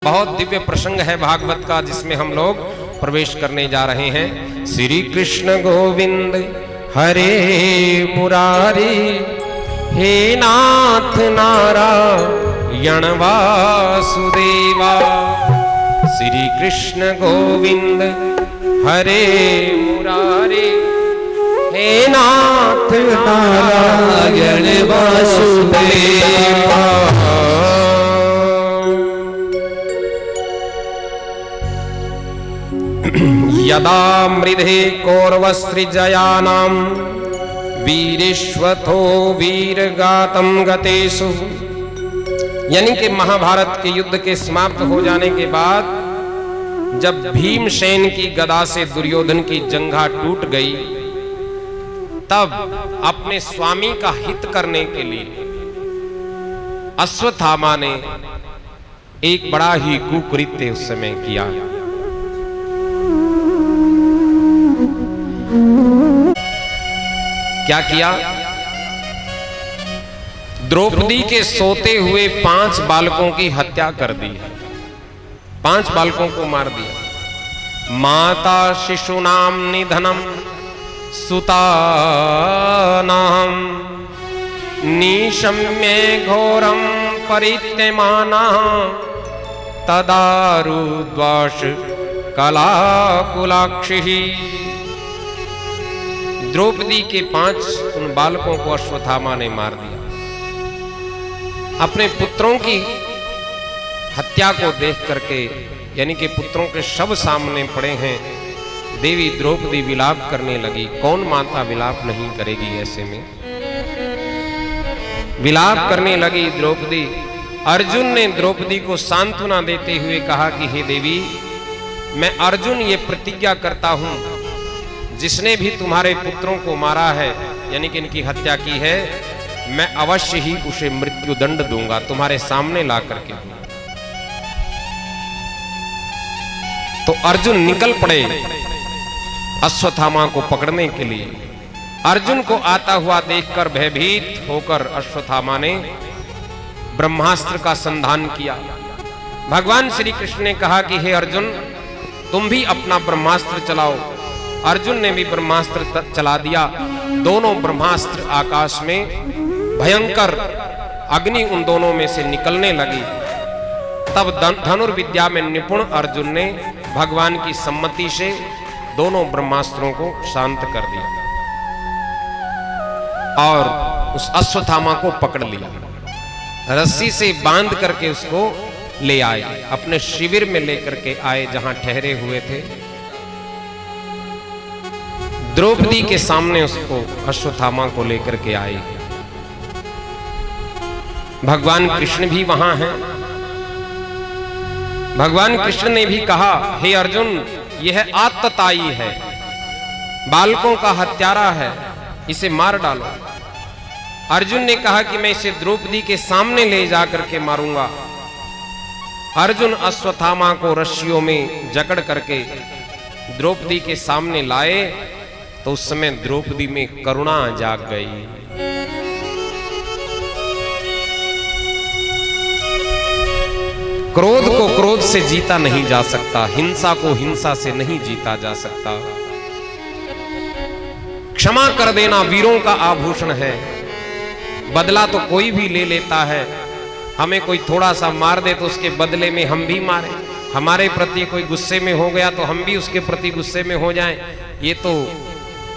बहुत दिव्य प्रसंग है भागवत का, जिसमें हम लोग प्रवेश करने जा रहे हैं। श्री कृष्ण गोविंद हरे मुरारी, हे नाथ नारायण वासुदेवा। श्री कृष्ण गोविंद हरे मुरारी, हे नाथ नारायण वासुदेवा। यदा मृधे कौरवसृजयानां वीरेश्वथो वीरगातं गतेषु, यानी कि महाभारत के युद्ध के समाप्त हो जाने के बाद जब भीमसेन की गदा से दुर्योधन की जंघा टूट गई, तब अपने स्वामी का हित करने के लिए अश्वत्थामा ने एक बड़ा ही कुकृत्य उस समय किया। क्या किया? द्रौपदी के सोते हुए 5 बालकों की हत्या कर दी। 5 बालकों को मार दिया। माता शिशूनाम निधनम सुतानाम निशम्य घोरम परित्यमाना तदारुद्वाश कलाकुलाक्षी। द्रौपदी के 5 उन बालकों को अश्वत्थामा ने मार दिया। अपने पुत्रों की हत्या को देख करके, यानी कि पुत्रों के शव सामने पड़े हैं, देवी द्रौपदी विलाप करने लगी। कौन माता विलाप नहीं करेगी? ऐसे में विलाप करने लगी द्रौपदी। अर्जुन ने द्रौपदी को सांत्वना देते हुए कहा कि हे देवी, मैं अर्जुन ये प्रतिज्ञा करता हूं, जिसने भी तुम्हारे पुत्रों को मारा है, यानी कि इनकी हत्या की है, मैं अवश्य ही उसे मृत्यु दंड दूंगा, तुम्हारे सामने ला करके दूंगा। तो अर्जुन निकल पड़े अश्वत्थामा को पकड़ने के लिए। अर्जुन को आता हुआ देखकर भयभीत होकर अश्वत्थामा ने ब्रह्मास्त्र का संधान किया। भगवान श्री कृष्ण ने कहा कि हे अर्जुन, तुम भी अपना ब्रह्मास्त्र चलाओ। अर्जुन ने भी ब्रह्मास्त्र चला दिया। दोनों ब्रह्मास्त्र आकाश में, भयंकर अग्नि उन दोनों में से निकलने लगी। तब धनुर्विद्या में निपुण अर्जुन ने भगवान की सम्मति से दोनों ब्रह्मास्त्रों को शांत कर दिया और उस अश्वत्थामा को पकड़ लिया। रस्सी से बांध करके उसको ले आए, अपने शिविर में लेकर के आए जहां ठहरे हुए थे। द्रौपदी के सामने उसको, अश्वत्थामा को लेकर के आए। भगवान कृष्ण भी वहां हैं। भगवान कृष्ण ने भी कहा, हे अर्जुन, यह आतताई है, बालकों का हत्यारा है, इसे मार डालो। अर्जुन ने कहा कि मैं इसे द्रौपदी के सामने ले जाकर के मारूंगा। अर्जुन अश्वत्थामा को रस्सियों में जकड़ करके द्रौपदी के सामने लाए, तो उस समय द्रौपदी में करुणा जाग गई। क्रोध को क्रोध से जीता नहीं जा सकता, हिंसा को हिंसा से नहीं जीता जा सकता। क्षमा कर देना वीरों का आभूषण है। बदला तो कोई भी ले लेता है। हमें कोई थोड़ा सा मार दे तो उसके बदले में हम भी मारें। हमारे प्रति कोई गुस्से में हो गया तो हम भी उसके प्रति गुस्से में हो जाएं। ये तो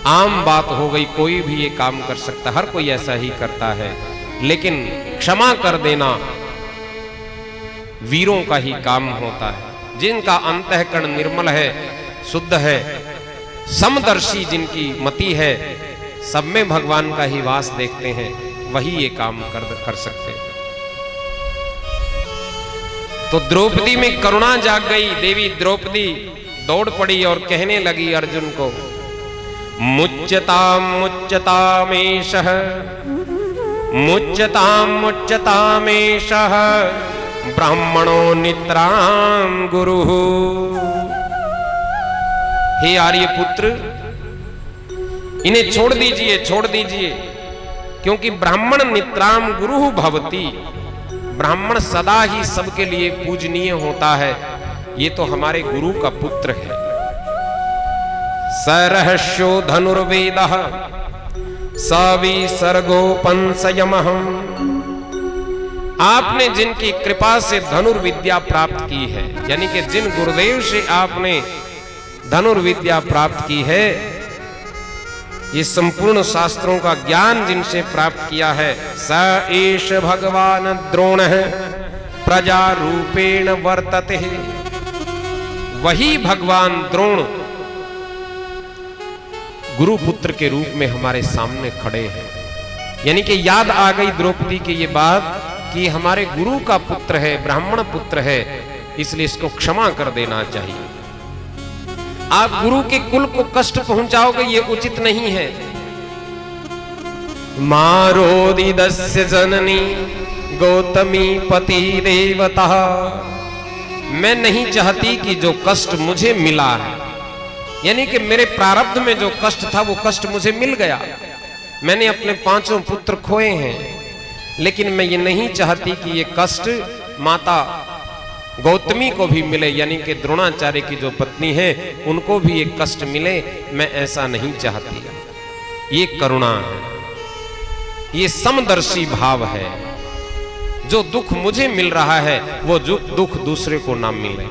आम बात हो गई, कोई भी ये काम कर सकता, हर कोई ऐसा ही करता है। लेकिन क्षमा कर देना वीरों का ही काम होता है। जिनका अंतःकरण निर्मल है, शुद्ध है, समदर्शी जिनकी मति है, सब में भगवान का ही वास देखते हैं, वही ये काम कर सकते हैं। तो द्रौपदी में करुणा जाग गई। देवी द्रौपदी दौड़ पड़ी और कहने लगी अर्जुन को, मुच्यताम मुच्यतामेशः, मुच्यताम मुच्यतामेशः, ब्राह्मणो नित्राम गुरुः। हे आर्य पुत्र, इन्हें छोड़ दीजिए, छोड़ दीजिए, क्योंकि ब्राह्मण नित्राम गुरुः भवति। ब्राह्मण सदा ही सबके लिए पूजनीय होता है, ये तो हमारे गुरु का पुत्र है। सरहस्यो धनुर्वेदः सविसर्गोपंसयमः। आपने जिनकी कृपा से धनुर्विद्या प्राप्त की है, यानी कि जिन गुरुदेव से आपने धनुर्विद्या प्राप्त की है, ये संपूर्ण शास्त्रों का ज्ञान जिनसे प्राप्त किया है, स एष भगवान द्रोणः प्रजा रूपेण वर्तते। वही भगवान द्रोण गुरु पुत्र के रूप में हमारे सामने खड़े हैं। यानी कि याद आ गई द्रौपदी की ये बात कि हमारे गुरु का पुत्र है, ब्राह्मण पुत्र है, इसलिए इसको क्षमा कर देना चाहिए। आप गुरु के कुल को कष्ट पहुंचाओगे, ये उचित नहीं है। मारोदिदस्य जननी गौतमी पति देवता। मैं नहीं चाहती कि जो कष्ट मुझे मिला है, यानी कि मेरे प्रारब्ध में जो कष्ट था वो कष्ट मुझे मिल गया। मैंने अपने 5 पुत्र खोए हैं, लेकिन मैं ये नहीं चाहती कि ये कष्ट माता गौतमी को भी मिले, यानी कि द्रोणाचार्य की जो पत्नी है उनको भी ये कष्ट मिले। मैं ऐसा नहीं चाहती। ये करुणा है, ये समदर्शी भाव है। जो दुख मुझे मिल रहा है वो दुख दूसरे को ना मिले।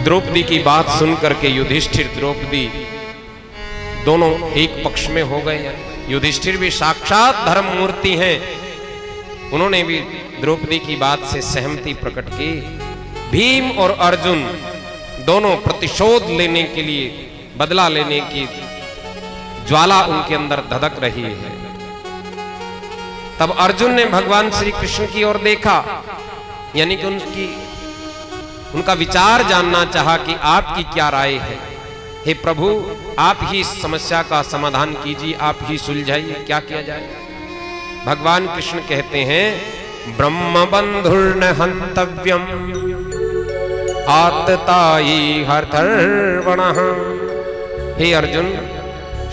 द्रौपदी की बात सुनकर के युधिष्ठिर द्रौपदी दोनों एक पक्ष में हो गए। युधिष्ठिर भी साक्षात धर्म मूर्ति हैं, उन्होंने भी द्रौपदी की बात से सहमति प्रकट की। भीम और अर्जुन दोनों प्रतिशोध लेने के लिए, बदला लेने की ज्वाला उनके अंदर धधक रही है। तब अर्जुन ने भगवान श्री कृष्ण की ओर देखा, यानी कि उनका विचार जानना चाहा कि आपकी क्या राय है। हे प्रभु, आप ही इस समस्या का समाधान कीजिए, आप ही सुलझाइए, क्या किया जाए। भगवान कृष्ण कहते हैं, ब्रह्म बंधुर्न हंतव्यम आततायी हर्थर्वणः। हे अर्जुन,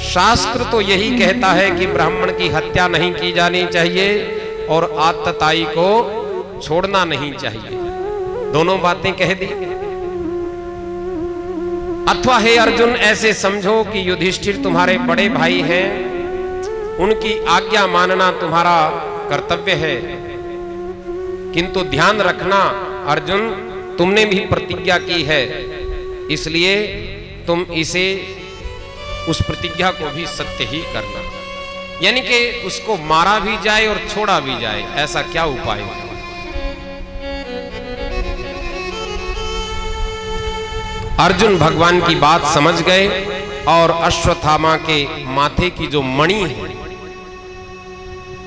शास्त्र तो यही कहता है कि ब्राह्मण की हत्या नहीं की जानी चाहिए और आतताई को छोड़ना नहीं चाहिए। दोनों बातें कह दी। अथवा हे अर्जुन, ऐसे समझो कि युधिष्ठिर तुम्हारे बड़े भाई हैं, उनकी आज्ञा मानना तुम्हारा कर्तव्य है। किंतु ध्यान रखना अर्जुन, तुमने भी प्रतिज्ञा की है, इसलिए तुम इसे, उस प्रतिज्ञा को भी सत्य ही करना। यानी कि उसको मारा भी जाए और छोड़ा भी जाए, ऐसा क्या उपाय है। अर्जुन भगवान की बात समझ गए और अश्वत्थामा के माथे की जो मणि है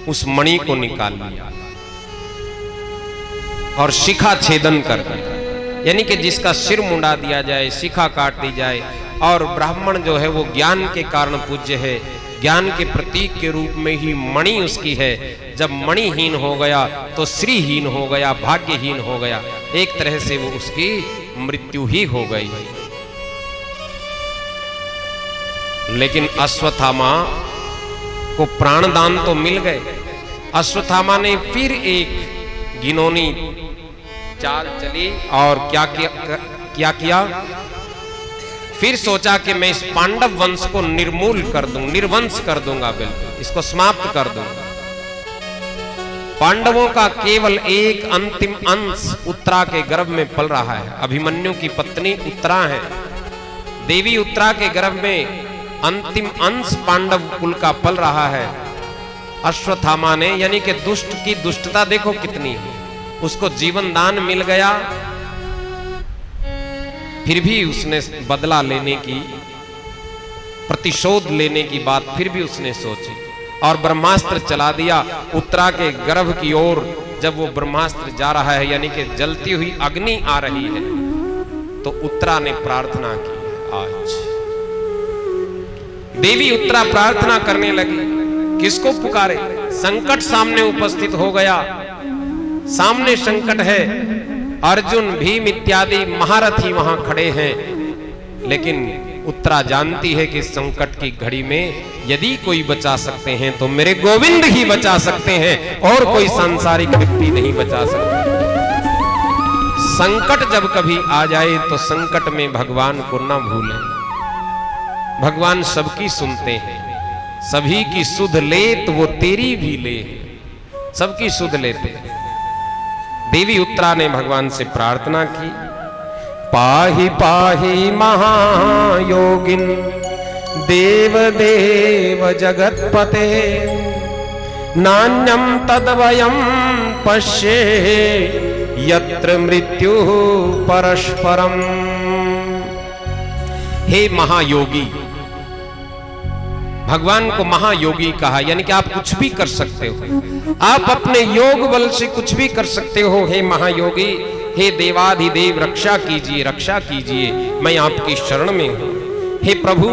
उस मणि को निकाल लिया और शिखा छेदन कर दिया। यानी कि जिसका सिर मुंडा दिया जाए, शिखा काट दी जाए। और ब्राह्मण जो है वो ज्ञान के कारण पूज्य है, ज्ञान के प्रतीक के रूप में ही मणि उसकी है। जब मणिहीन हो गया तो श्रीहीन हो गया, भाग्यहीन हो गया, एक तरह से वो उसकी मृत्यु ही हो गई। लेकिन अश्वत्थामा को प्राणदान तो मिल गए। अश्वत्थामा ने फिर एक घिनौनी चाल चली और क्या किया, फिर सोचा कि मैं इस पांडव वंश को निर्मूल कर दूं, निर्वंश कर दूंगा, बिल्कुल इसको समाप्त कर दूंगा। पांडवों का केवल एक अंतिम अंश उत्तरा के गर्भ में पल रहा है। अभिमन्यु की पत्नी उत्तरा है, देवी उत्तरा के गर्भ में अंतिम अंश पांडव कुल का पल रहा है। अश्वत्थामा ने, यानी कि दुष्ट की दुष्टता देखो कितनी है, उसको जीवन दान मिल गया, फिर भी उसने बदला लेने की, प्रतिशोध लेने की बात फिर भी उसने सोची और ब्रह्मास्त्र चला दिया उत्तरा के गर्भ की ओर। जब वो ब्रह्मास्त्र जा रहा है, यानी कि जलती हुई अग्नि आ रही है, तो उत्तरा ने प्रार्थना की। आज देवी उत्तरा प्रार्थना करने लगी, किसको पुकारे, संकट सामने उपस्थित हो गया, सामने संकट है, अर्जुन भीम इत्यादि महारथी वहां खड़े हैं, लेकिन उत्तरा जानती है कि संकट की घड़ी में यदि कोई बचा सकते हैं तो मेरे गोविंद ही बचा सकते हैं, और कोई सांसारिक व्यक्ति नहीं बचा सकता। संकट जब कभी आ जाए तो संकट में भगवान को न भूलें। भगवान सबकी सुनते हैं, सभी की सुध ले तो वो तेरी भी ले, सबकी सुध लेते हैं। देवी उत्तरा ने भगवान से प्रार्थना की, पाहि पाहि महायोगिन देव देव जगतपते, नान्यम तद्वयम पश्ये यत्र मृत्यु परस्परम। हे महायोगी, भगवान को महायोगी कहा, यानी कि आप कुछ भी कर सकते हो, आप अपने योग बल से कुछ भी कर सकते हो। हे महायोगी, हे देवाधिदेव, रक्षा कीजिए, रक्षा कीजिए, मैं आपकी शरण में हूं। हे प्रभु,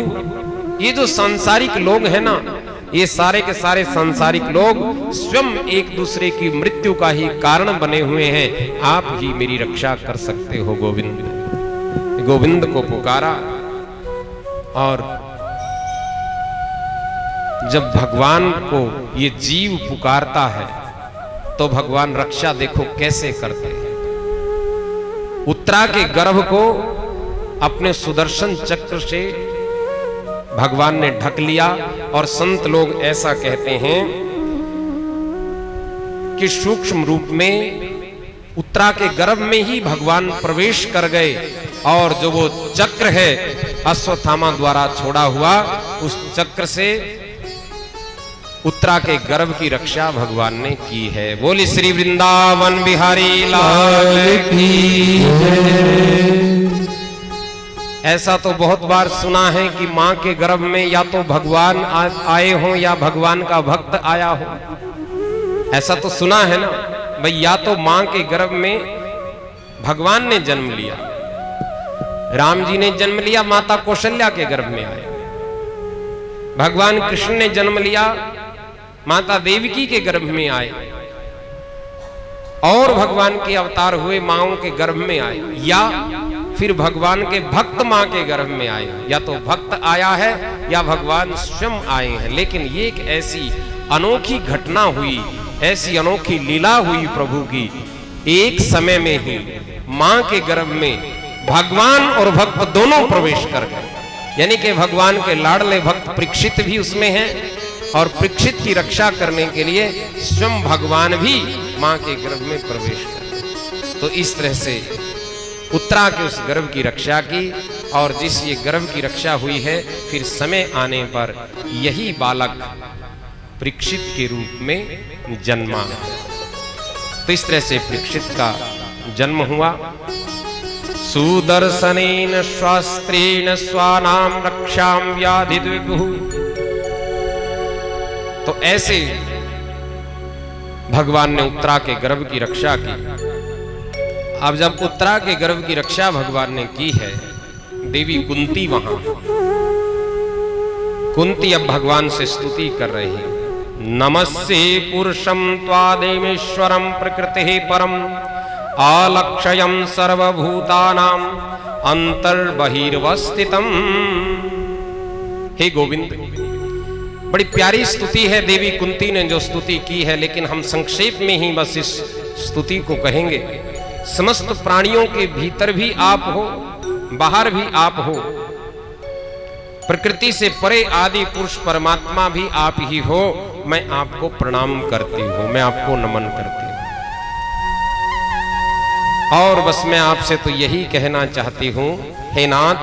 ये जो सांसारिक लोग हैं ना, ये सारे के सारे सांसारिक लोग स्वयं एक दूसरे की मृत्यु का ही कारण बने हुए हैं, आप ही मेरी रक्षा कर सकते हो गोविंद। गोविंद को पुकारा, और जब भगवान को ये जीव पुकारता है तो भगवान रक्षा देखो कैसे करते हैं। उत्तरा के गर्भ को अपने सुदर्शन चक्र से भगवान ने ढक लिया, और संत लोग ऐसा कहते हैं कि सूक्ष्म रूप में उत्तरा के गर्भ में ही भगवान प्रवेश कर गए, और जो वो चक्र है अश्वत्थामा द्वारा छोड़ा हुआ, उस चक्र से उत्तरा के गर्भ की रक्षा भगवान ने की है। बोली श्री वृंदावन बिहारी लाल की जय। ऐसा तो बहुत बार सुना है कि मां के गर्भ में या तो भगवान आए हों या भगवान का भक्त आया हो। ऐसा तो सुना है ना भाई, या तो मां के गर्भ में भगवान ने जन्म लिया, राम जी ने जन्म लिया, माता कौशल्या के गर्भ में आए। भगवान कृष्ण ने जन्म लिया, माता देवकी के गर्भ में आए, और भगवान के अवतार हुए माओं के गर्भ में आए, या फिर भगवान के भक्त मां के गर्भ में आए। या तो भक्त आया है या भगवान स्वयं आए हैं। लेकिन ये एक ऐसी अनोखी घटना हुई, ऐसी अनोखी लीला हुई प्रभु की, एक समय में ही मां के गर्भ में भगवान और भक्त दोनों प्रवेश कर गए। यानी कि भगवान के लाडले भक्त परीक्षित भी उसमें हैं, और परीक्षित की रक्षा करने के लिए स्वयं भगवान भी मां के गर्भ में प्रवेश कर गए। तो इस तरह से उत्तरा के उस गर्भ की रक्षा की, और जिस ये गर्भ की रक्षा हुई है, फिर समय आने पर यही बालक परीक्षित के रूप में जन्मा। तो इस तरह से परीक्षित का जन्म हुआ। सुदर्शनेन शास्त्रेण स्वानाम रक्षाम व्याधि द्विगुः। तो ऐसे भगवान ने उत्तरा के गर्भ की रक्षा की। अब जब उत्तरा के गर्भ की रक्षा भगवान ने की है, देवी कुंती वहां, कुंती अब भगवान से स्तुति कर रही है। नमस्ते पुरुषम त्वादेमेश्वरम प्रकृति परम, आलक्षयम सर्वभूतानां अंतर्बहिर्वस्थितम्। हे गोविंद, बड़ी प्यारी स्तुति है देवी कुंती ने जो स्तुति की है, लेकिन हम संक्षेप में ही बस इस स्तुति को कहेंगे। समस्त प्राणियों के भीतर भी आप हो, बाहर भी आप हो, प्रकृति से परे आदि पुरुष परमात्मा भी आप ही हो। मैं आपको प्रणाम करती हूं, मैं आपको नमन करती हूं। और बस मैं आपसे तो यही कहना चाहती हूं, हे नाथ,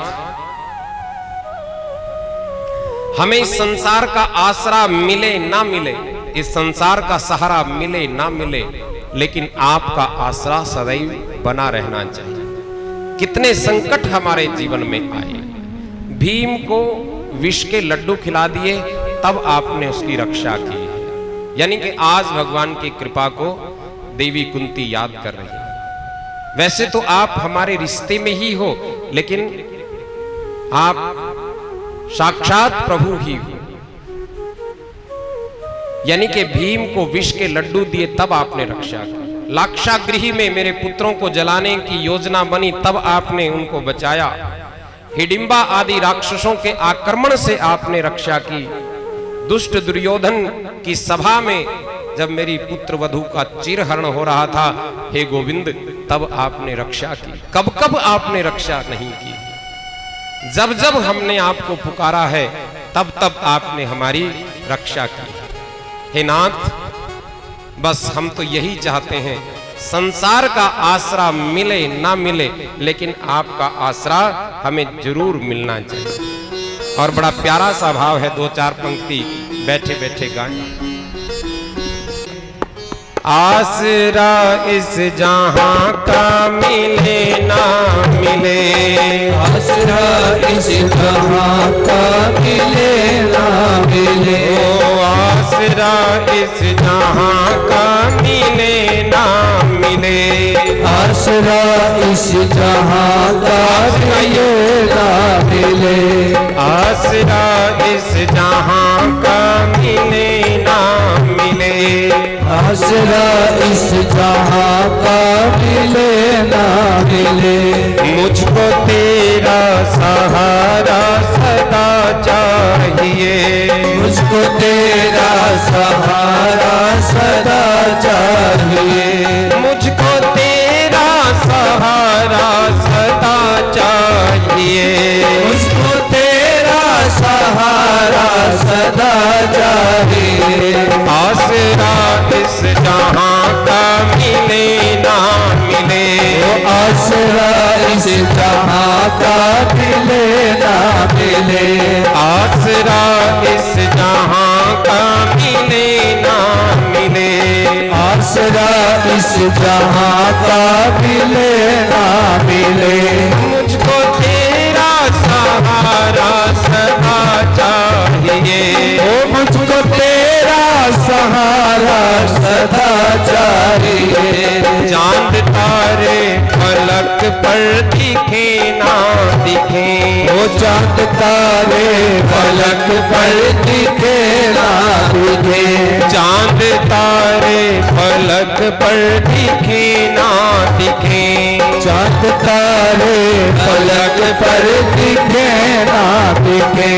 हमें इस संसार का आसरा मिले ना मिले, इस संसार का सहारा मिले ना मिले, लेकिन आपका आसरा सदैव बना रहना चाहिए। कितने संकट हमारे जीवन में आए, भीम को विष के लड्डू खिला दिए, तब आपने उसकी रक्षा की है। यानी कि आज भगवान की कृपा को देवी कुंती याद कर रही है। वैसे तो आप हमारे रिश्ते में ही हो, लेकिन आप साक्षात प्रभु ही हो। यानी कि भीम को विष के लड्डू दिए तब आपने रक्षा की। लाक्षागृही में मेरे पुत्रों को जलाने की योजना बनी, तब आपने उनको बचाया। हिडिंबा आदि राक्षसों के आक्रमण से आपने रक्षा की। दुष्ट दुर्योधन की सभा में जब मेरी पुत्र वधू का चिरहरण हो रहा था, हे गोविंद, तब आपने रक्षा की। कब कब आपने रक्षा नहीं की? जब जब हमने आपको पुकारा है, तब तब आपने हमारी रक्षा की। हे नाथ, बस हम तो यही चाहते हैं, संसार का आसरा मिले ना मिले, लेकिन आपका आसरा हमें जरूर मिलना चाहिए। और बड़ा प्यारा सा भाव है, 2-4 पंक्ति बैठे बैठे गाएं। आसरा इस जहां का मिले ना मिले, आसरा इस जहां का मिले ना मिले, आसरा इस जहां का मिले ना मिले, आसरा इस जहां का मिले ना मिले, आसरा इस जहां का मिले ना मिले, आसरा इस जहां का मिले ना मिले। मुझको तेरा सहारा सदा चाहिए, मुझको तेरा सहारा सदा चाहिए, मुझको तेरा सहारा सदा चाहिए, मुझको तेरा सहारा सदा चाहिए। आसरा इस जहां का मिले ना मिले, आसरा इस जहां का मिले ना मिले, आसरा इस जहां का मिले ना मिले, आसरा इस जहां का मिले ना मिले। मुझको तेरा सहारा सदा चाहिए, मुझको तेरा सहारा सदा चाहिए। चांद तारे फलक पर दिखे ना दिखे, वो चांद तारे फलक पर दिखे ना दिखे, चांद तारे फलक पर दिखे ना दिखे, चांद तारे फलक पर दिखे ना दिखे।